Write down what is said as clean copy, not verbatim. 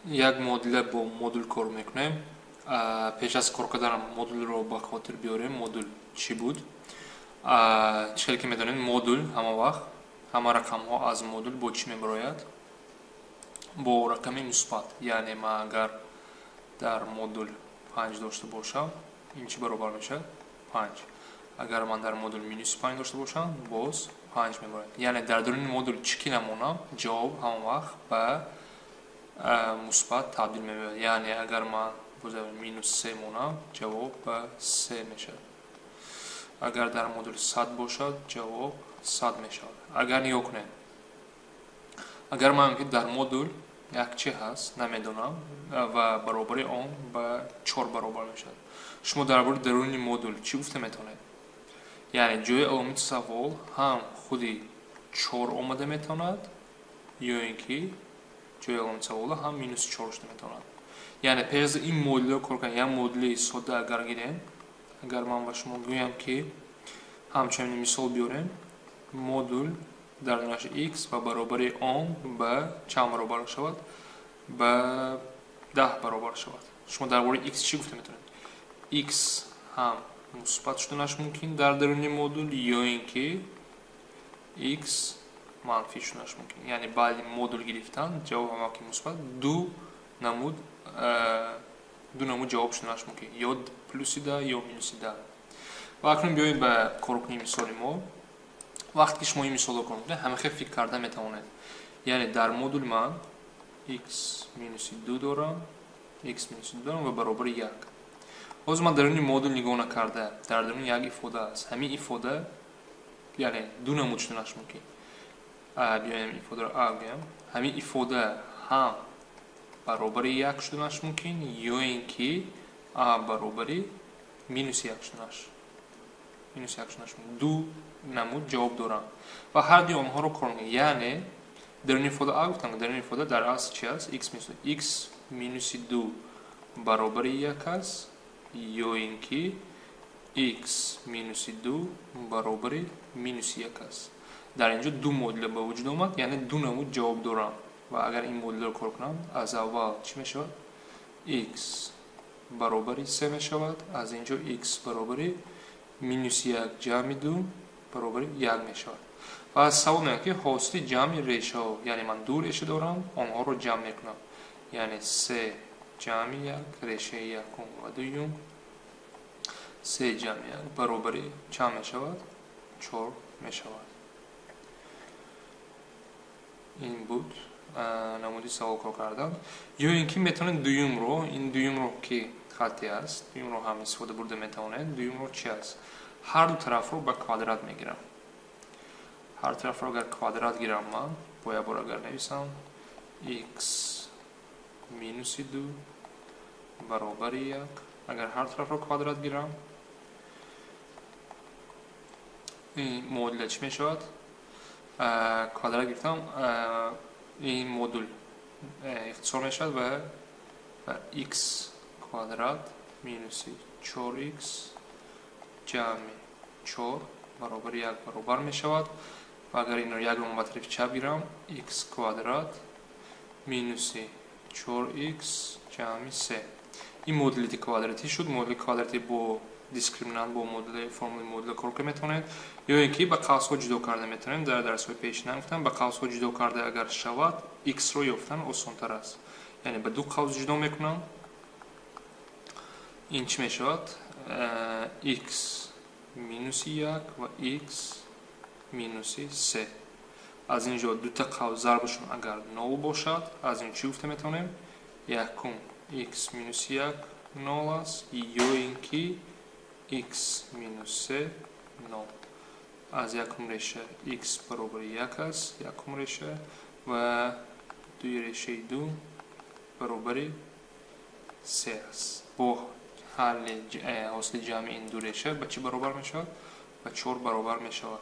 یک مدل با مدل کار میکنیم. پیش از کار کردن مدل رو به خاطر بیاریم. مدل چی بود؟ چیزی که میدونید مدل همه وقت همه رقم ها از مدل با چی میبراید؟ با رقم مثبت. یعنی من اگر در مدل 5 داشته باشم این چی برابر میشه؟ 5. اگر من در مدل مینوس 5 داشته باشم باز 5 میبراید. یعنی در درون مدل چی که نمونم جواب همه وقت به مثبت تبدیل میشه. یعنی اگر من مینوس 3 مونم جواب به 3 میشه. اگر در مدل 100 باشد جواب 100 میشه. اگر نگاه کنید اگر من در مدل یک چی هست نمیدونم و برابری آن به 4 برابر میشه، شما درباره درون مدل چی گفته میتونید؟ یعنی جای علامت سوال هم خودی 4 آمده میتوند یا اینکه جای علامت سوال هم مینوس 4 شده میتوند. یعنی پیش از این مدل رو کار کنید. یک مدل ساده اگر گیریم، اگر من با شما گویم که همچنین مثال بیاریم مدل در نوش x و برابری آن به چند برابر شود؟ به 10 برابر شود. شما درباره x چی گفته میتونید؟ x هم مثبت شدنش ممکن در درون مدل یا اینکه x منفی شدنش ممکن. یعنی بعد مدل گرفتن جواب هم که مثبت دو نمود جواب شدنش ممکن، یا پلوس 10 یا مینوس 10. و اکنون بیایید به کار کنیم مثال ما. وقتی که شما این مثال رو کنید همه خیلی فکر کرده میتوانید. یعنی در مدل من x مینوس 2 دارم، x مینوس 2 دارم و برابر 1. باز من در این مدل نگاه نکرده در درون یک ifade است. همین ifade یعنی دو نمود شدنش ممکن. بیایم ifade رو بگیم. همین ifade هم برابر 1 شدنش ممکن یا اینکه برابر مینوس 1 شدنش ممکن. دو نمود جواب دارم و هر دوی آنها رو کار میکنم. یعنی در این ifade گفتم در این ifade در اصل چی است؟ x مینوس 2 برابر 1 است یا اینکه x مینوس 2 برابر مینوس 1 است. در اینجا دو مدل به وجود آمد، یعنی دو نمود جواب دارم و اگر این مدل رو کار کنم از اول چی می شود؟ x برابر 3 می شود. از اینجا x برابر مینوس 1 جمع 2 برابر 1 می شود. و از سوال میگه که حاصل جمع ریشه ها، یعنی من دو ریشه دارم آنها رو جمع میکنم. یعنی 3 جمع 1 ریشه 1 و 2 3 جمع 1 برابر چند می شود؟ 4 می شود. این بود نمودی سوال کار کردن. یا اینکه میتونید دویم رو، این دویم رو که خطی است، دویم رو هم استفاده برده میتونید. دویم رو چی است؟ هر دو طرف رو به کوادرات میگیرم. هر طرف رو اگر کوادرات گیرم من باید بار اگر نویسم x مینوس 2 برابر 1. اگر هر طرف رو کوادرات گیرم این مدل چی می شود؟ کوادرات گرفتم این مدل اختصار می شود و x کوادرات مینوس 4x جمع 4 برابر 1 برابر می شود. و اگر این رو یک رو به طرف چپ گیرم x کوادرات مینوس 4x جمع 3. این مدل کوادراتی شد. مدل کوادراتی با دیسکریمینانت با مدل فرمول مدل کار کنید میتونید یا اینکه با قوس ها جدا کرده میتونید. در درس های پیش نگفتم با قوس ها جدا کرده اگر شود x رو یافتن آسان تر است. یعنی با دو قوس جدا میکنم این چی میشود؟ x مینوس 1 و x مینوس 3. از اینجا دو تا قوس ضربشون اگر 0 باشد از این چی گفته میتونیم؟ یکم x مینوس 1 0 است یا اینکه x مینوس 3 0. از یکم ریشه x برابر 1 است یکم ریشه و دوی ریشه 2 برابر 3 است. با حاصل جمع این دو ریشه به چی برابر می شود؟ به 4 برابر می شود.